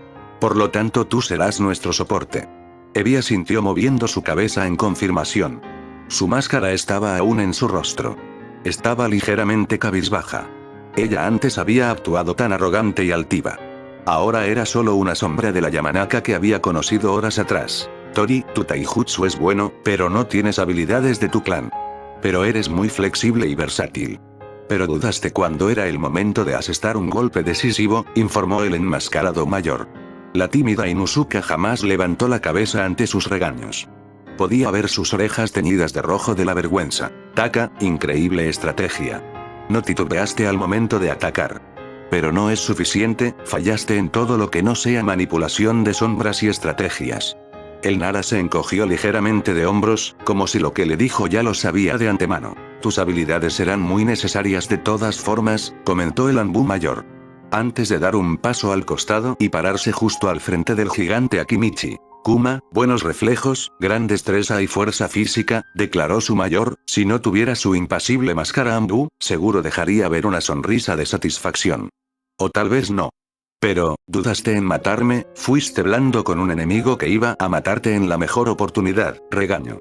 Por lo tanto tú serás nuestro soporte. Ebi asintió moviendo su cabeza en confirmación. Su máscara estaba aún en su rostro. Estaba ligeramente cabizbaja. Ella antes había actuado tan arrogante y altiva. Ahora era solo una sombra de la Yamanaka que había conocido horas atrás. Tori, tu taijutsu es bueno, pero no tienes habilidades de tu clan. Pero eres muy flexible y versátil. Pero dudaste cuando era el momento de asestar un golpe decisivo, informó el enmascarado mayor. La tímida Inuzuka jamás levantó la cabeza ante sus regaños. Podía ver sus orejas teñidas de rojo de la vergüenza. Taka, increíble estrategia. No titubeaste al momento de atacar. Pero no es suficiente, fallaste en todo lo que no sea manipulación de sombras y estrategias. El Nara se encogió ligeramente de hombros, como si lo que le dijo ya lo sabía de antemano. Tus habilidades serán muy necesarias de todas formas, comentó el Anbu mayor. Antes de dar un paso al costado y pararse justo al frente del gigante Akimichi. Kuma, buenos reflejos, gran destreza y fuerza física, declaró su mayor. Si no tuviera su impasible máscara Anbu, seguro dejaría ver una sonrisa de satisfacción. O tal vez no. Pero, ¿dudaste en matarme? Fuiste blando con un enemigo que iba a matarte en la mejor oportunidad, regaño.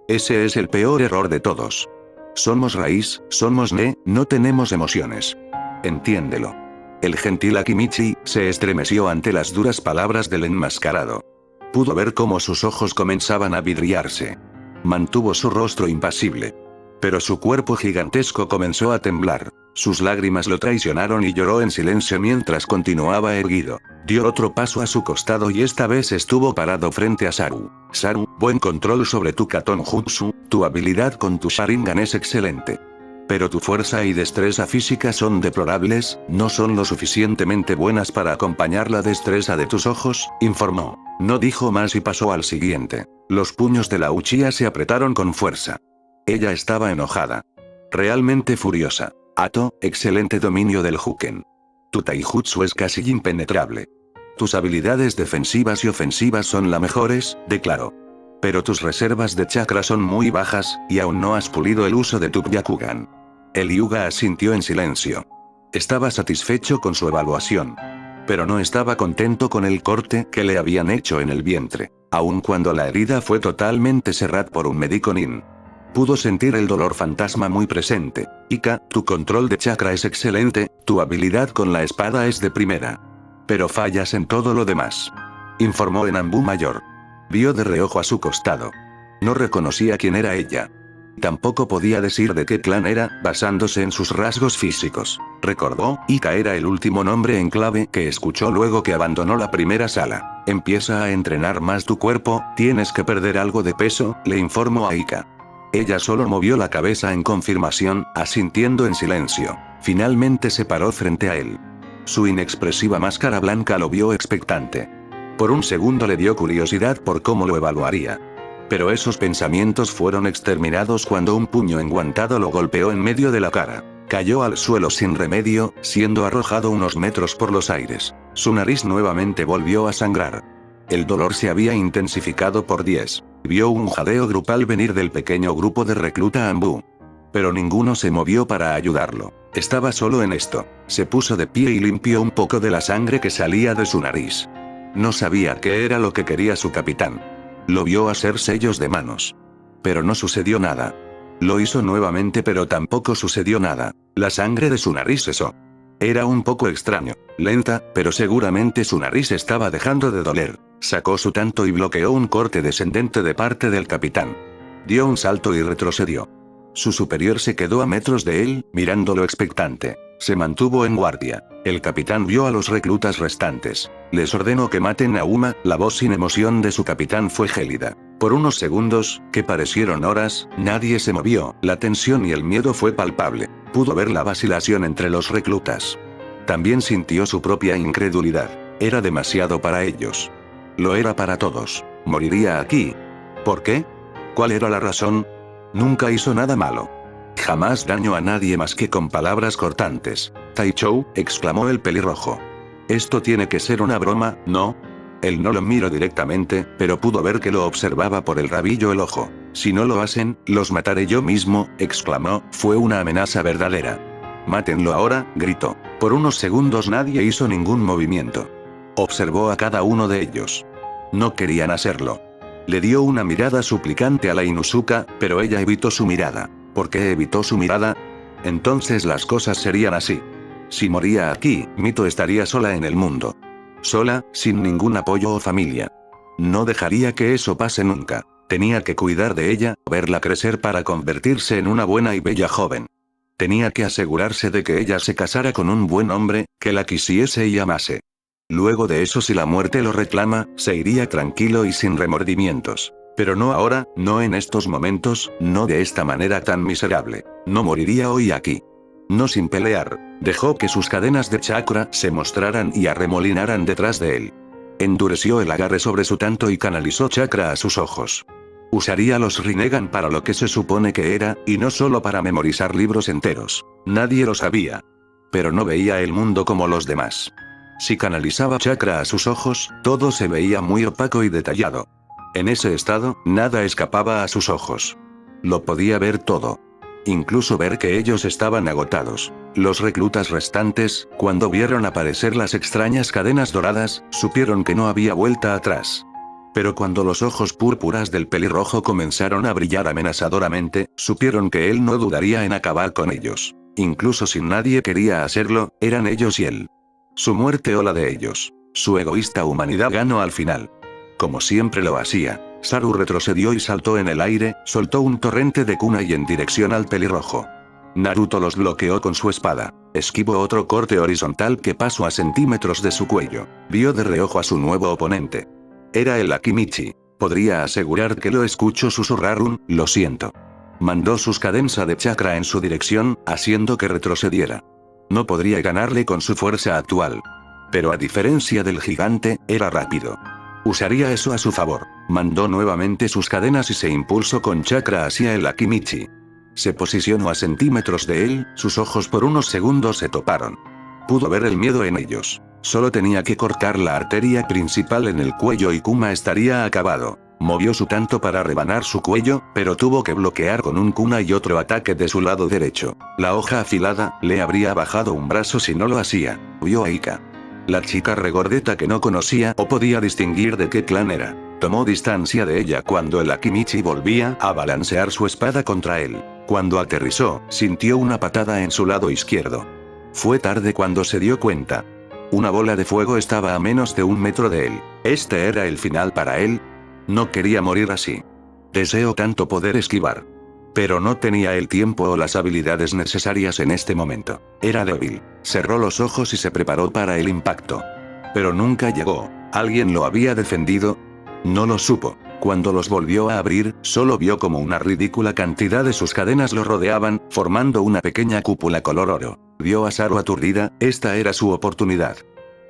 Ese es el peor error de todos. Somos raíz, somos no tenemos emociones. Entiéndelo. El gentil Akimichi se estremeció ante las duras palabras del enmascarado. Pudo ver cómo sus ojos comenzaban a vidriarse. Mantuvo su rostro impasible. Pero su cuerpo gigantesco comenzó a temblar. Sus lágrimas lo traicionaron y lloró en silencio mientras continuaba erguido. Dio otro paso a su costado y esta vez estuvo parado frente a Saru. Saru, buen control sobre tu Katon Jutsu, tu habilidad con tu Sharingan es excelente. Pero tu fuerza y destreza física son deplorables, no son lo suficientemente buenas para acompañar la destreza de tus ojos, informó. No dijo más y pasó al siguiente. Los puños de la Uchiha se apretaron con fuerza. Ella estaba enojada. Realmente furiosa. Ato, excelente dominio del Huken. Tu taijutsu es casi impenetrable. Tus habilidades defensivas y ofensivas son las mejores, declaró. Pero tus reservas de chakra son muy bajas, y aún no has pulido el uso de tu Byakugan. El Hyuga asintió en silencio. Estaba satisfecho con su evaluación. Pero no estaba contento con el corte que le habían hecho en el vientre, aun cuando la herida fue totalmente cerrada por un médico nin. Pudo sentir el dolor fantasma muy presente. Ika, tu control de chakra es excelente, tu habilidad con la espada es de primera. Pero fallas en todo lo demás. Informó Enanbu Mayor. Vio de reojo a su costado. No reconocía quién era ella. Tampoco podía decir de qué clan era, basándose en sus rasgos físicos. Recordó, Ika era el último nombre en clave que escuchó luego que abandonó la primera sala. Empieza a entrenar más tu cuerpo, tienes que perder algo de peso, le informó a Ika. Ella solo movió la cabeza en confirmación, asintiendo en silencio. Finalmente se paró frente a él. Su inexpresiva máscara blanca lo vio expectante. Por un segundo le dio curiosidad por cómo lo evaluaría. Pero esos pensamientos fueron exterminados cuando un puño enguantado lo golpeó en medio de la cara. Cayó al suelo sin remedio, siendo arrojado unos metros por los aires. Su nariz nuevamente volvió a sangrar. El dolor se había intensificado por 10. Vio un jadeo grupal venir del pequeño grupo de recluta Anbu. Pero ninguno se movió para ayudarlo. Estaba solo en esto. Se puso de pie y limpió un poco de la sangre que salía de su nariz. No sabía qué era lo que quería su capitán. Lo vio hacer sellos de manos. Pero no sucedió nada. Lo hizo nuevamente pero tampoco sucedió nada. La sangre de su nariz cesó. Era un poco extraño. Lenta, pero seguramente su nariz estaba dejando de doler. Sacó su tanto y bloqueó un corte descendente de parte del capitán. Dio un salto y retrocedió. Su superior se quedó a metros de él, mirándolo expectante. Se mantuvo en guardia. El capitán vio a los reclutas restantes. Les ordenó que maten a Uma, la voz sin emoción de su capitán fue gélida. Por unos segundos, que parecieron horas, nadie se movió, la tensión y el miedo fue palpable. Pudo ver la vacilación entre los reclutas. También sintió su propia incredulidad. Era demasiado para ellos. Lo era para todos. Moriría aquí. ¿Por qué? ¿Cuál era la razón? Nunca hizo nada malo. Jamás dañó a nadie más que con palabras cortantes. Taichou, exclamó el pelirrojo. Esto tiene que ser una broma, ¿no? Él no lo miró directamente, pero pudo ver que lo observaba por el rabillo el ojo. Si no lo hacen, los mataré yo mismo, exclamó, fue una amenaza verdadera. Mátenlo ahora, gritó. Por unos segundos nadie hizo ningún movimiento. Observó a cada uno de ellos. No querían hacerlo. Le dio una mirada suplicante a la Inuzuka, pero ella evitó su mirada. ¿Por qué evitó su mirada? Entonces las cosas serían así. Si moría aquí, Mito estaría sola en el mundo. Sola, sin ningún apoyo o familia. No dejaría que eso pase nunca. Tenía que cuidar de ella, verla crecer para convertirse en una buena y bella joven. Tenía que asegurarse de que ella se casara con un buen hombre, que la quisiese y amase. Luego de eso, si la muerte lo reclama, se iría tranquilo y sin remordimientos. Pero no ahora, no en estos momentos, no de esta manera tan miserable. No moriría hoy aquí. No sin pelear. Dejó que sus cadenas de chakra se mostraran y arremolinaran detrás de él. Endureció el agarre sobre su tanto y canalizó chakra a sus ojos. Usaría los Rinnegan para lo que se supone que era, y no solo para memorizar libros enteros. Nadie lo sabía. Pero no veía el mundo como los demás. Si canalizaba chakra a sus ojos, todo se veía muy opaco y detallado. En ese estado, nada escapaba a sus ojos. Lo podía ver todo. Incluso ver que ellos estaban agotados. Los reclutas restantes, cuando vieron aparecer las extrañas cadenas doradas, supieron que no había vuelta atrás. Pero cuando los ojos púrpuras del pelirrojo comenzaron a brillar amenazadoramente, supieron que él no dudaría en acabar con ellos. Incluso si nadie quería hacerlo, eran ellos y él. Su muerte o la de ellos. Su egoísta humanidad ganó al final. Como siempre lo hacía, Saru retrocedió y saltó en el aire, soltó un torrente de kunai en dirección al pelirrojo. Naruto los bloqueó con su espada. Esquivó otro corte horizontal que pasó a centímetros de su cuello. Vio de reojo a su nuevo oponente. Era el Akimichi. Podría asegurar que lo escuchó susurrar un "lo siento". Mandó sus cadenas de chakra en su dirección, haciendo que retrocediera. No podría ganarle con su fuerza actual. Pero a diferencia del gigante, era rápido. Usaría eso a su favor. Mandó nuevamente sus cadenas y se impulsó con chakra hacia el Akimichi. Se posicionó a centímetros de él, sus ojos por unos segundos se toparon. Pudo ver el miedo en ellos. Solo tenía que cortar la arteria principal en el cuello y Kuma estaría acabado. Movió su tanto para rebanar su cuello, pero tuvo que bloquear con un kuna y otro ataque de su lado derecho. La hoja afilada le habría bajado un brazo si no lo hacía. Vio a Ika. La chica regordeta que no conocía o podía distinguir de qué clan era. Tomó distancia de ella cuando el Akimichi volvía a balancear su espada contra él. Cuando aterrizó, sintió una patada en su lado izquierdo. Fue tarde cuando se dio cuenta. Una bola de fuego estaba a menos de 1 metro de él. ¿Este era el final para él? No quería morir así. Deseo tanto poder esquivar. Pero no tenía el tiempo o las habilidades necesarias en este momento. Era débil. Cerró los ojos y se preparó para el impacto. Pero nunca llegó. ¿Alguien lo había defendido? No lo supo. Cuando los volvió a abrir, solo vio como una ridícula cantidad de sus cadenas lo rodeaban, formando una pequeña cúpula color oro. Vio a Saru aturdida, esta era su oportunidad.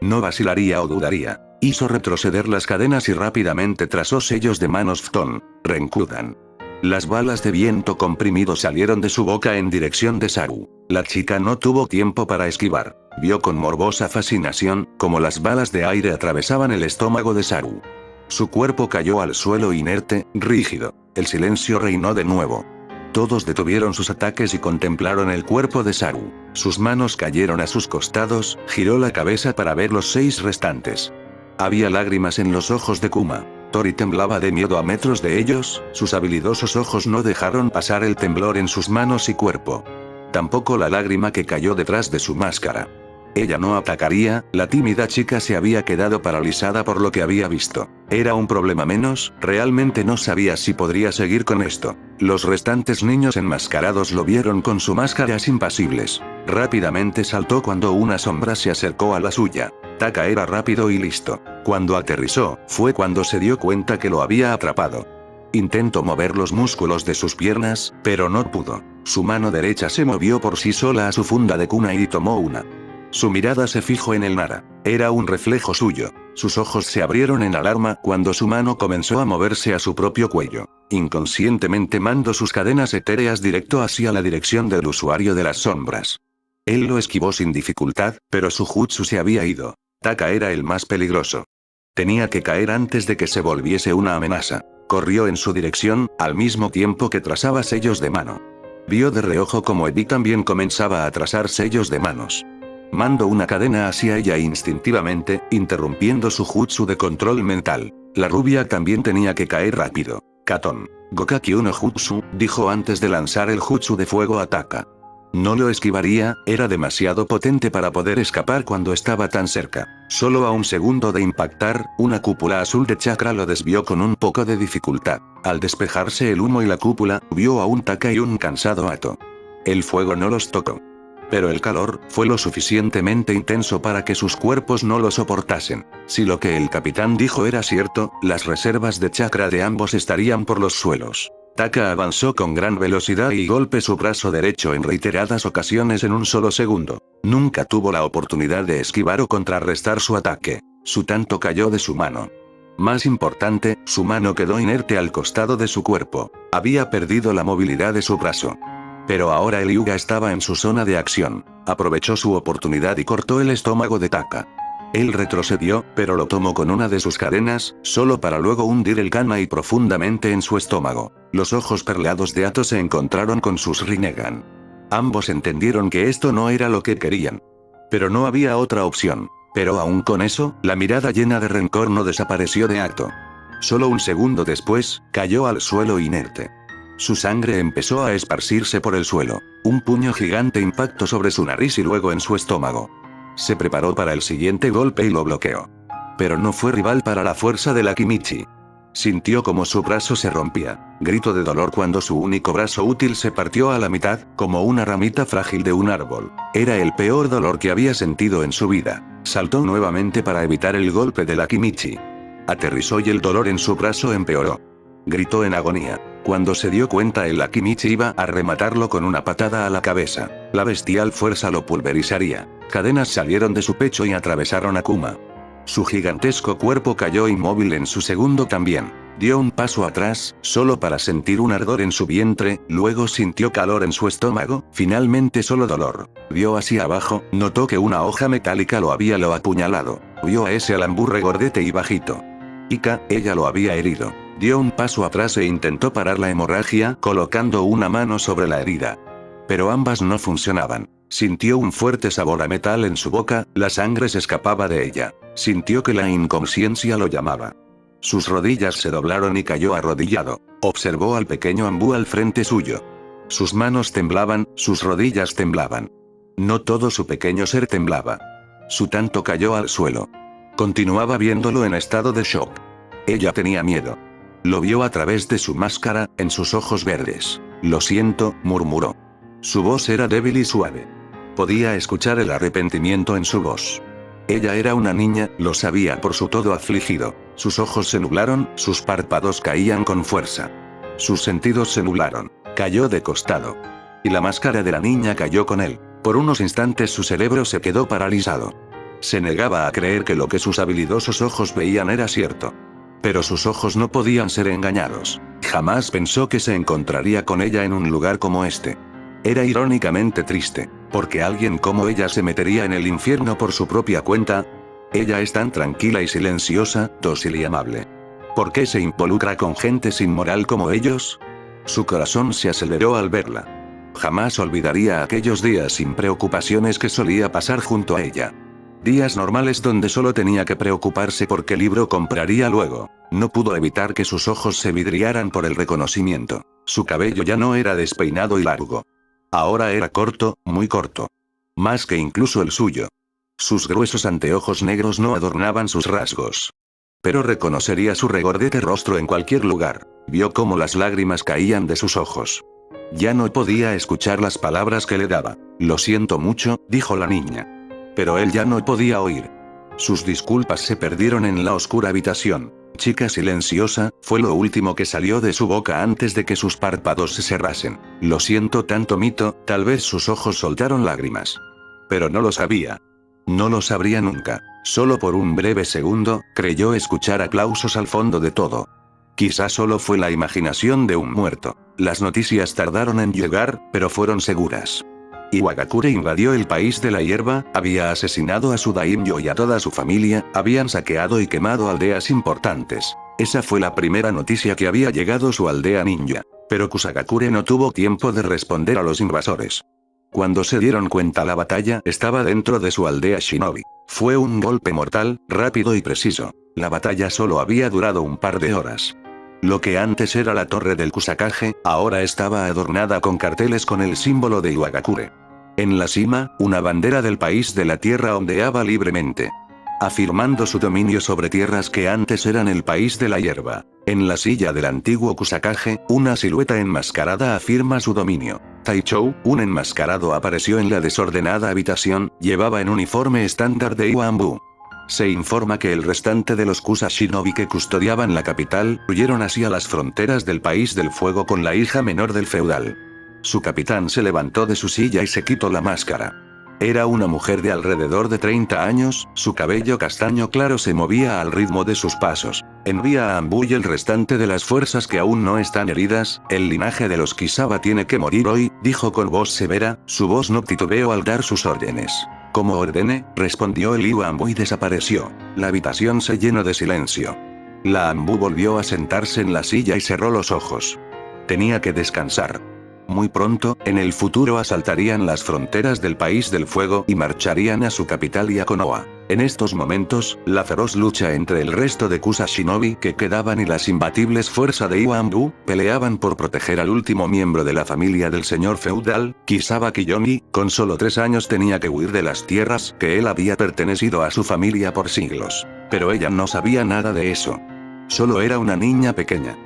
No vacilaría o dudaría. Hizo retroceder las cadenas y rápidamente trazó sellos de manos Fton, Renkudan. Las balas de viento comprimido salieron de su boca en dirección de Saru. La chica no tuvo tiempo para esquivar. Vio con morbosa fascinación, como las balas de aire atravesaban el estómago de Saru. Su cuerpo cayó al suelo inerte, rígido. El silencio reinó de nuevo. Todos detuvieron sus ataques y contemplaron el cuerpo de Saru. Sus manos cayeron a sus costados, giró la cabeza para ver los 6 restantes. Había lágrimas en los ojos de Kuma. Tori temblaba de miedo a metros de ellos, sus habilidosos ojos no dejaron pasar el temblor en sus manos y cuerpo. Tampoco la lágrima que cayó detrás de su máscara. Ella no atacaría, la tímida chica se había quedado paralizada por lo que había visto. Era un problema menos, realmente no sabía si podría seguir con esto. Los restantes niños enmascarados lo vieron con sus máscaras impasibles. Rápidamente saltó cuando una sombra se acercó a la suya. Taka era rápido y listo. Cuando aterrizó, fue cuando se dio cuenta que lo había atrapado. Intentó mover los músculos de sus piernas, pero no pudo. Su mano derecha se movió por sí sola a su funda de kunai y tomó una. Su mirada se fijó en el Nara. Era un reflejo suyo. Sus ojos se abrieron en alarma cuando su mano comenzó a moverse a su propio cuello. Inconscientemente mandó sus cadenas etéreas directo hacia la dirección del usuario de las sombras. Él lo esquivó sin dificultad, pero su jutsu se había ido. Taka era el más peligroso. Tenía que caer antes de que se volviese una amenaza. Corrió en su dirección, al mismo tiempo que trazaba sellos de mano. Vio de reojo como Eddie también comenzaba a trazar sellos de manos. Mandó una cadena hacia ella instintivamente, interrumpiendo su jutsu de control mental. La rubia también tenía que caer rápido. Katon. Gokaki no jutsu, dijo antes de lanzar el jutsu de fuego a Taka. No lo esquivaría, era demasiado potente para poder escapar cuando estaba tan cerca. Solo a un segundo de impactar, una cúpula azul de chakra lo desvió con un poco de dificultad. Al despejarse el humo y la cúpula, vio a un Taka y un cansado Ato. El fuego no los tocó. Pero el calor fue lo suficientemente intenso para que sus cuerpos no lo soportasen. Si lo que el capitán dijo era cierto, las reservas de chakra de ambos estarían por los suelos. Taka avanzó con gran velocidad y golpeó su brazo derecho en reiteradas ocasiones en un solo segundo. Nunca tuvo la oportunidad de esquivar o contrarrestar su ataque. Su tanto cayó de su mano. Más importante, su mano quedó inerte al costado de su cuerpo. Había perdido la movilidad de su brazo. Pero ahora el Hyuga estaba en su zona de acción. Aprovechó su oportunidad y cortó el estómago de Taka. Él retrocedió, pero lo tomó con una de sus cadenas, solo para luego hundir el kunai profundamente en su estómago. Los ojos perlados de Ato se encontraron con sus Rinnegan. Ambos entendieron que esto no era lo que querían. Pero no había otra opción. Pero aún con eso, la mirada llena de rencor no desapareció de Ato. Solo un segundo después, cayó al suelo inerte. Su sangre empezó a esparcirse por el suelo. Un puño gigante impactó sobre su nariz y luego en su estómago. Se preparó para el siguiente golpe y lo bloqueó. Pero no fue rival para la fuerza del Akimichi. Sintió como su brazo se rompía. Gritó de dolor cuando su único brazo útil se partió a la mitad, como una ramita frágil de un árbol. Era el peor dolor que había sentido en su vida. Saltó nuevamente para evitar el golpe del Akimichi. Aterrizó y el dolor en su brazo empeoró. Gritó en agonía. Cuando se dio cuenta el Akimichi iba a rematarlo con una patada a la cabeza. La bestial fuerza lo pulverizaría. Cadenas salieron de su pecho y atravesaron a Kuma. Su gigantesco cuerpo cayó inmóvil en su segundo también. Dio un paso atrás, solo para sentir un ardor en su vientre, luego sintió calor en su estómago, finalmente solo dolor. Vio hacia abajo, notó que una hoja metálica lo había apuñalado. Vio a ese alambú regordete y bajito. Ika, ella lo había herido. Dio un paso atrás e intentó parar la hemorragia, colocando una mano sobre la herida. Pero ambas no funcionaban. Sintió un fuerte sabor a metal en su boca, la sangre se escapaba de ella. Sintió que la inconsciencia lo llamaba. Sus rodillas se doblaron y cayó arrodillado. Observó al pequeño Ambú al frente suyo. Sus manos temblaban, sus rodillas temblaban. No todo su pequeño ser temblaba. Su tanto cayó al suelo. Continuaba viéndolo en estado de shock. Ella tenía miedo. Lo vio a través de su máscara, en sus ojos verdes. Lo siento, murmuró. Su voz era débil y suave. Podía escuchar el arrepentimiento en su voz. Ella era una niña, lo sabía por su todo afligido. Sus ojos se nublaron, sus párpados caían con fuerza. Sus sentidos se nublaron. Cayó de costado. Y la máscara de la niña cayó con él. Por unos instantes su cerebro se quedó paralizado. Se negaba a creer que lo que sus habilidosos ojos veían era cierto. Pero sus ojos no podían ser engañados. Jamás pensó que se encontraría con ella en un lugar como este. Era irónicamente triste, porque alguien como ella se metería en el infierno por su propia cuenta. Ella es tan tranquila y silenciosa, dócil y amable. ¿Por qué se involucra con gente sin moral como ellos? Su corazón se aceleró al verla. Jamás olvidaría aquellos días sin preocupaciones que solía pasar junto a ella. Días normales donde solo tenía que preocuparse por qué libro compraría luego. No pudo evitar que sus ojos se vidriaran por el reconocimiento. Su cabello ya no era despeinado y largo. Ahora era corto, muy corto. Más que incluso el suyo. Sus gruesos anteojos negros no adornaban sus rasgos. Pero reconocería su regordete rostro en cualquier lugar. Vio cómo las lágrimas caían de sus ojos. Ya no podía escuchar las palabras que le daba. Lo siento mucho, dijo la niña. Pero él ya no podía oír. Sus disculpas se perdieron en la oscura habitación. Chica silenciosa, fue lo último que salió de su boca antes de que sus párpados se cerrasen. Lo siento tanto, Mito, tal vez sus ojos soltaron lágrimas. Pero no lo sabía. No lo sabría nunca. Solo por un breve segundo, creyó escuchar aplausos al fondo de todo. Quizá solo fue la imaginación de un muerto. Las noticias tardaron en llegar, pero fueron seguras. Iwagakure invadió el país de la hierba, había asesinado a su daimyo y a toda su familia, habían saqueado y quemado aldeas importantes. Esa fue la primera noticia que había llegado a su aldea ninja. Pero Kusagakure no tuvo tiempo de responder a los invasores. Cuando se dieron cuenta, la batalla estaba dentro de su aldea shinobi. Fue un golpe mortal, rápido y preciso. La batalla solo había durado un par de horas. Lo que antes era la torre del Kusakage, ahora estaba adornada con carteles con el símbolo de Iwagakure. En la cima, una bandera del país de la tierra ondeaba libremente, afirmando su dominio sobre tierras que antes eran el país de la hierba. En la silla del antiguo Kusakage, una silueta enmascarada afirma su dominio. Taichou, un enmascarado, apareció en la desordenada habitación, llevaba en uniforme estándar de Iwambu. Se informa que el restante de los Kusa Shinobi que custodiaban la capital, huyeron hacia las fronteras del país del fuego con la hija menor del feudal. Su capitán se levantó de su silla y se quitó la máscara. Era una mujer de alrededor de 30 años, su cabello castaño claro se movía al ritmo de sus pasos. Envía a Ambu y el restante de las fuerzas que aún no están heridas, el linaje de los Kisaba tiene que morir hoy, dijo con voz severa, su voz no titubeó al dar sus órdenes. Como ordene, respondió el Iwambu y desapareció. La habitación se llenó de silencio. La Ambu volvió a sentarse en la silla y cerró los ojos. Tenía que descansar. Muy pronto, en el futuro asaltarían las fronteras del país del fuego y marcharían a su capital y a Konoha. En estos momentos, la feroz lucha entre el resto de Kusa Shinobi que quedaban y las imbatibles fuerzas de Iwambu, peleaban por proteger al último miembro de la familia del señor feudal, Kisaba Kiyomi. Con solo 3 años tenía que huir de las tierras que él había pertenecido a su familia por siglos. Pero ella no sabía nada de eso. Solo era una niña pequeña.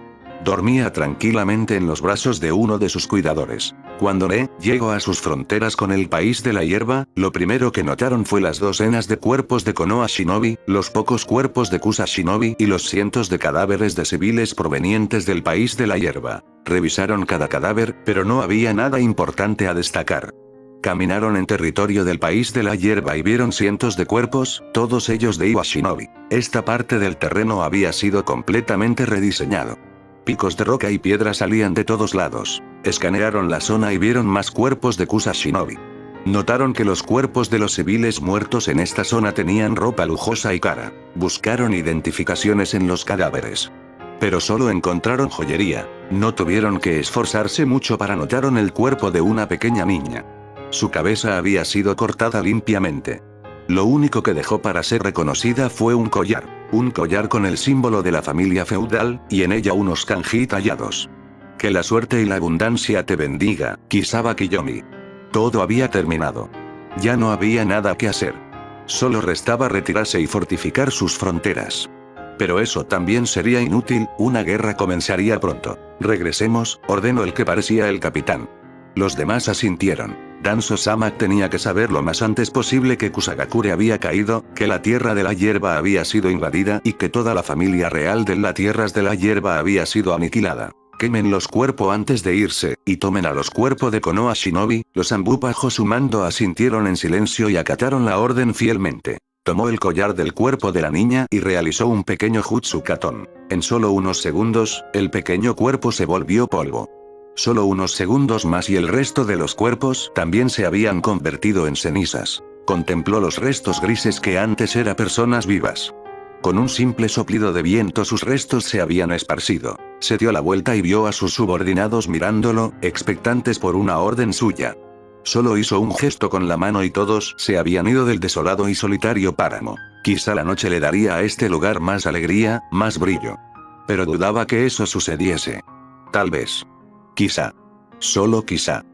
Dormía tranquilamente en los brazos de uno de sus cuidadores. Cuando Ne llegó a sus fronteras con el país de la hierba, lo primero que notaron fue las docenas de cuerpos de Konoha Shinobi, los pocos cuerpos de Kusa Shinobi y los cientos de cadáveres de civiles provenientes del país de la hierba. Revisaron cada cadáver, pero no había nada importante a destacar. Caminaron en territorio del país de la hierba y vieron cientos de cuerpos, todos ellos de Iwa Shinobi. Esta parte del terreno había sido completamente rediseñado. Picos de roca y piedra salían de todos lados. Escanearon la zona y vieron más cuerpos de Kusa Shinobi. Notaron que los cuerpos de los civiles muertos en esta zona tenían ropa lujosa y cara. Buscaron identificaciones en los cadáveres. Pero solo encontraron joyería. No tuvieron que esforzarse mucho para notar el cuerpo de una pequeña niña. Su cabeza había sido cortada limpiamente. Lo único que dejó para ser reconocida fue un collar con el símbolo de la familia feudal, y en ella unos kanji tallados. Que la suerte y la abundancia te bendiga, Kisaba Kiyomi. Todo había terminado. Ya no había nada que hacer. Solo restaba retirarse y fortificar sus fronteras. Pero eso también sería inútil, una guerra comenzaría pronto. Regresemos, ordenó el que parecía el capitán. Los demás asintieron. Danzo-sama tenía que saber lo más antes posible que Kusagakure había caído, que la tierra de la hierba había sido invadida y que toda la familia real de las tierras de la hierba había sido aniquilada. Quemen los cuerpos antes de irse, y tomen a los cuerpos de Konoha Shinobi. Los Ambu bajo su mando asintieron en silencio y acataron la orden fielmente. Tomó el collar del cuerpo de la niña y realizó un pequeño jutsu katon. En solo unos segundos, el pequeño cuerpo se volvió polvo. Solo unos segundos más y el resto de los cuerpos también se habían convertido en cenizas. Contempló los restos grises que antes eran personas vivas. Con un simple soplido de viento sus restos se habían esparcido. Se dio la vuelta y vio a sus subordinados mirándolo, expectantes por una orden suya. Solo hizo un gesto con la mano y todos se habían ido del desolado y solitario páramo. Quizá la noche le daría a este lugar más alegría, más brillo. Pero dudaba que eso sucediese. Tal vez. Quizá. Solo quizá.